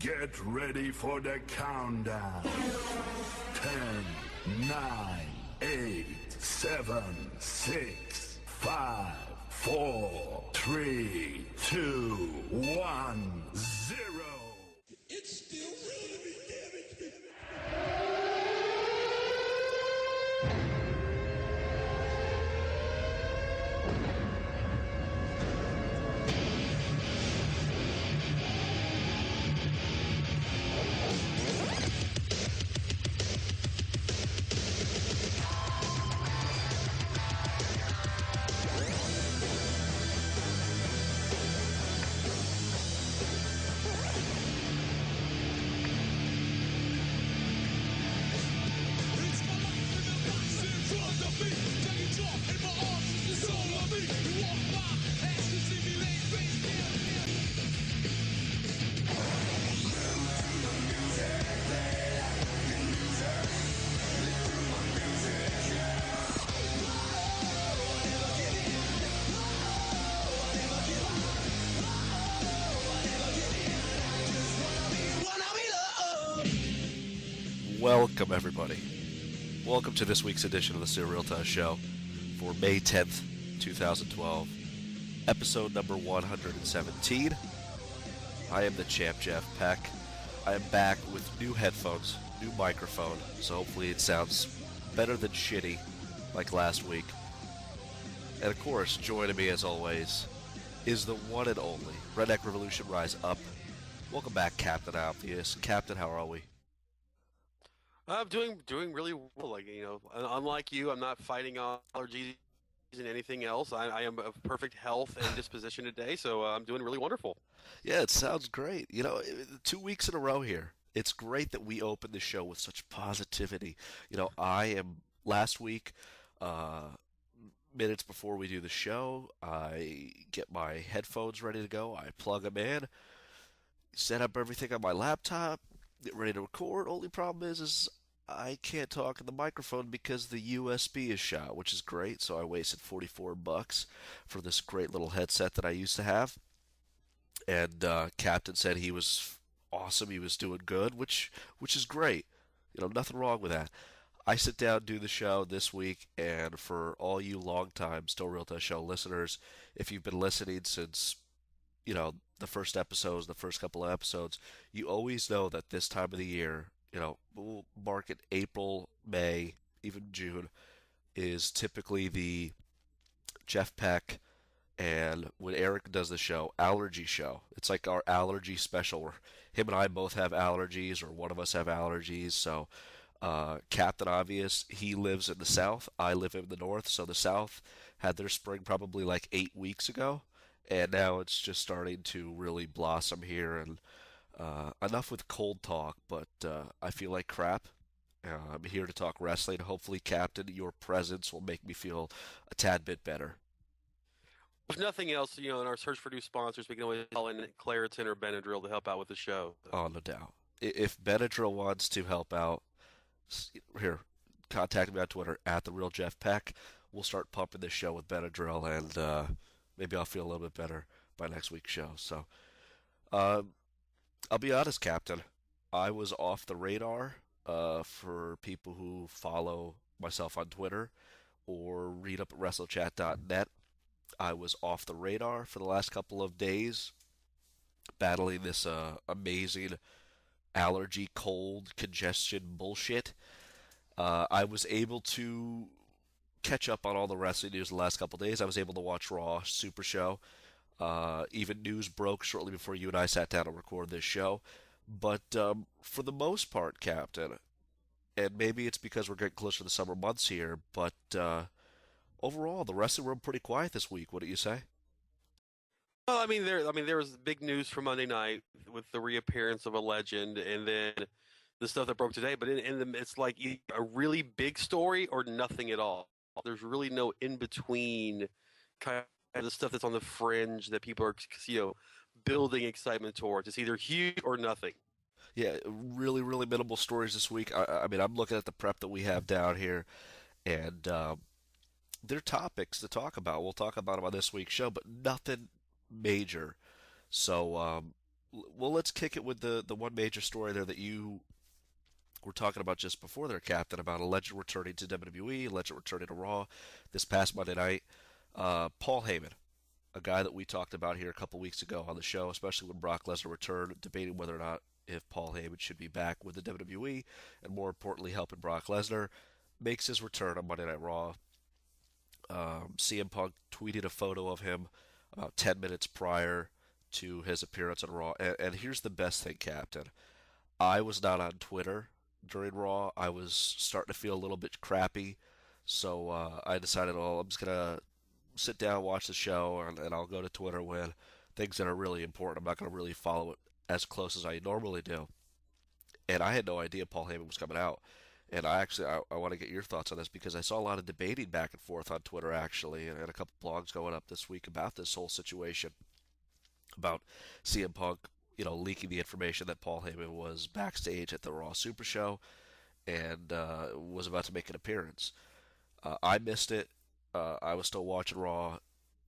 Get ready for the countdown. 10, 9, 8, 7, 6, 5, 4, 3, 2, 1, 0. It's still real to me, damn it. Welcome, everybody. Welcome to this week's edition of the Serial Test Show for May 10th, 2012, episode number 117. I am the champ, Jeff Peck. I am back with new headphones, new microphone, so hopefully it sounds better than shitty like last week. And of course, joining me as always is the one and only Redneck Revolution Rise Up. Welcome back, Captain Obvious. Captain, how are we? I'm doing really well. Like, you know, unlike you, I'm not fighting allergies and anything else. I am of perfect health and disposition today, so I'm doing really wonderful. Yeah, it sounds great. You know, 2 weeks in a row here. It's great that we opened the show with such positivity. You know, last week, minutes before we do the show, I get my headphones ready to go. I plug them in, set up everything on my laptop, get ready to record. Only problem is I can't talk in the microphone because the USB is shot, which is great. So I wasted $44 for this great little headset that I used to have. And Captain said he was awesome. He was doing good, which is great. You know, nothing wrong with that. I sit down, do the show this week, and for all you long-time Still Real Test Show listeners, if you've been listening since, you know, the first episodes, the first couple of episodes, you always know that this time of the year, you know, we'll mark it April, May, even June, is typically the Jeff Peck and when Eric does the show, allergy show. It's like our allergy special where him and I both have allergies or one of us have allergies. So Captain Obvious, he lives in the South. I live in the North. So the South had their spring probably like 8 weeks ago. And now it's just starting to really blossom here. And enough with cold talk, but I feel like crap. I'm here to talk wrestling. Hopefully, Captain, your presence will make me feel a tad bit better. If nothing else, you know, in our search for new sponsors, we can always call in Claritin or Benadryl to help out with the show. Oh, no doubt. If Benadryl wants to help out, here, contact me on Twitter at @TheRealJeffPeck. We'll start pumping this show with Benadryl, and maybe I'll feel a little bit better by next week's show. So, I'll be honest, Captain. I was off the radar for people who follow myself on Twitter or read up at WrestleChat.net. I was off the radar for the last couple of days, battling this amazing allergy, cold, congestion bullshit. I was able to catch up on all the wrestling news the last couple of days. I was able to watch Raw, Super Show. Even news broke shortly before you and I sat down to record this show. But for the most part, Captain, and maybe it's because we're getting closer to the summer months here, but overall, the wrestling room pretty quiet this week. What do you say? Well, there was big news for Monday night with the reappearance of a legend, and then the stuff that broke today. But it's like a really big story or nothing at all. There's really no in between kind of the stuff that's on the fringe that people are, you know, building excitement towards. It's either huge or nothing. Yeah, really, really minimal stories this week. I mean, I'm looking at the prep that we have down here, and they're topics to talk about. We'll talk about them on this week's show, but nothing major. So Well, let's kick it with the one major story there that you were talking about just before there, Captain, about a legend returning to WWE, a legend returning to Raw this past Monday night. Paul Heyman, a guy that we talked about here a couple weeks ago on the show, especially when Brock Lesnar returned, debating whether or not if Paul Heyman should be back with the WWE, and more importantly, helping Brock Lesnar, makes his return on Monday Night Raw. CM Punk tweeted a photo of him about 10 minutes prior to his appearance on Raw. And here's the best thing, Captain. I was not on Twitter during Raw. I was starting to feel a little bit crappy. So I decided, oh, I'm just going to sit down, watch the show, and I'll go to Twitter when things that are really important. I'm not going to really follow it as close as I normally do. And I had no idea Paul Heyman was coming out. And I want to get your thoughts on this because I saw a lot of debating back and forth on Twitter actually, and a couple blogs going up this week about this whole situation, about CM Punk, leaking the information that Paul Heyman was backstage at the Raw Super Show and was about to make an appearance. I missed it. I was still watching Raw,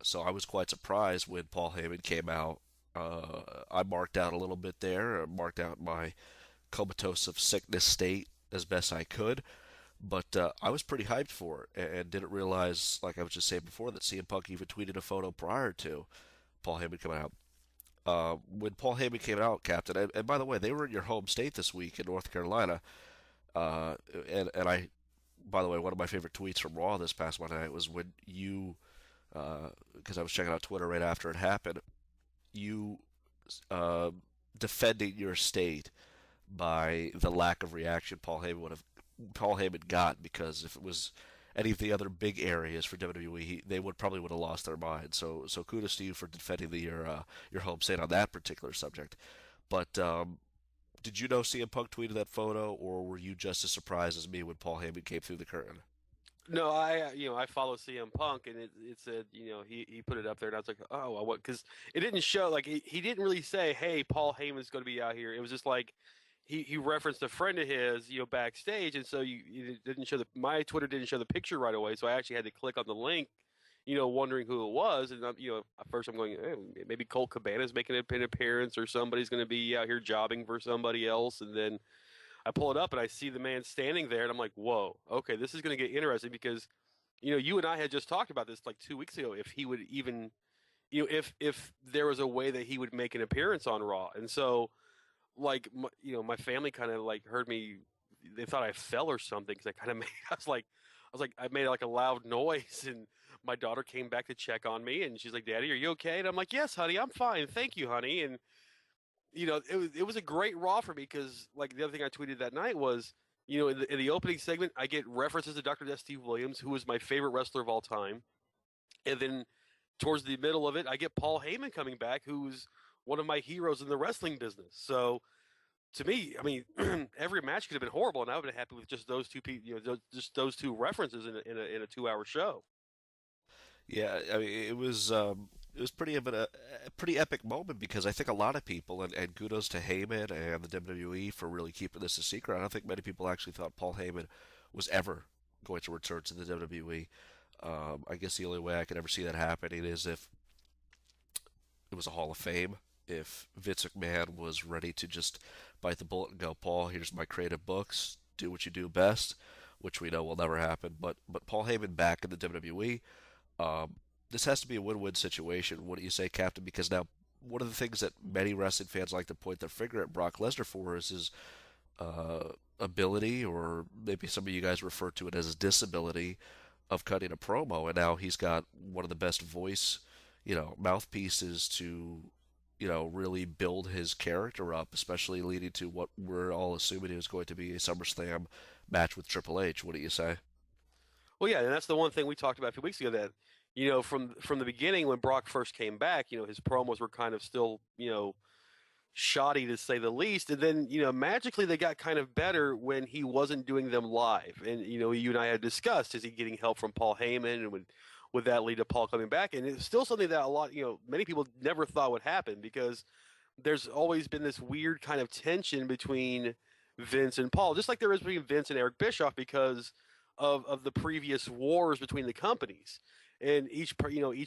so I was quite surprised when Paul Heyman came out. I marked out a little bit there, marked out my comatose of sickness state as best I could, but I was pretty hyped for it and didn't realize, like I was just saying before, that CM Punk even tweeted a photo prior to Paul Heyman coming out. When Paul Heyman came out, Captain, and by the way, they were in your home state this week in North Carolina, and I, by the way, one of my favorite tweets from Raw this past Monday night was when you, because I was checking out Twitter right after it happened, you defending your state by the lack of reaction Paul Heyman got, because if it was any of the other big areas for WWE, they probably would have lost their mind. So kudos to you for defending your home state on that particular subject. But did you know CM Punk tweeted that photo, or were you just as surprised as me when Paul Heyman came through the curtain? No, I follow CM Punk, and it said, he put it up there, and I was like, oh, well, what? Because it didn't show, like, he didn't really say, hey, Paul Heyman's going to be out here. It was just like, he referenced a friend of his, backstage, and so you didn't show my Twitter didn't show the picture right away, so I actually had to click on the link, wondering who it was, and at first I'm going, maybe Colt Cabana's making an appearance, or somebody's going to be out here jobbing for somebody else, and then I pull it up and I see the man standing there, and I'm like, whoa, okay, this is going to get interesting because, you and I had just talked about this like 2 weeks ago, if he would even, if there was a way that he would make an appearance on Raw, and so. Like, my family kind of like heard me. They thought I fell or something because I kind of made. I made like a loud noise, and my daughter came back to check on me, and she's like, "Daddy, are you okay?" And I'm like, "Yes, honey, I'm fine, thank you, honey." And it was a great Raw for me because like the other thing I tweeted that night was, in the opening segment, I get references to Dr. Death Steve Williams, who was my favorite wrestler of all time, and then towards the middle of it, I get Paul Heyman coming back, who's one of my heroes in the wrestling business. So to me, I mean, every match could have been horrible, and I would have been happy with just those two people, just those two references in a 2-hour show. Yeah, I mean, it was pretty epic moment because I think a lot of people, and kudos to Heyman and the WWE for really keeping this a secret. I don't think many people actually thought Paul Heyman was ever going to return to the WWE. I guess the only way I could ever see that happening is if it was a Hall of Fame, if Vince McMahon was ready to just bite the bullet and go, Paul, here's my creative books, do what you do best, which we know will never happen. But Paul Heyman back in the WWE, this has to be a win-win situation. What do you say, Captain? Because now one of the things that many wrestling fans like to point their finger at Brock Lesnar for is his ability, or maybe some of you guys refer to it as his disability, of cutting a promo, and now he's got one of the best voice, mouthpieces to, really build his character up, especially leading to what we're all assuming is going to be a SummerSlam match with Triple H. What do you say? Well, yeah, and that's the one thing we talked about a few weeks ago that, from the beginning when Brock first came back, his promos were kind of still, shoddy to say the least. And then, magically they got kind of better when he wasn't doing them live. And, you and I had discussed, is he getting help from Paul Heyman, and would that lead to Paul coming back? And it's still something that many people never thought would happen, because there's always been this weird kind of tension between Vince and Paul, just like there is between Vince and Eric Bischoff because of the previous wars between the companies. and each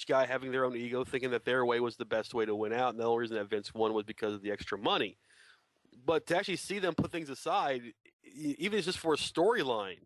guy having their own ego, thinking that their way was the best way to win out, and the only reason that Vince won was because of the extra money. But to actually see them put things aside, even just for a storyline,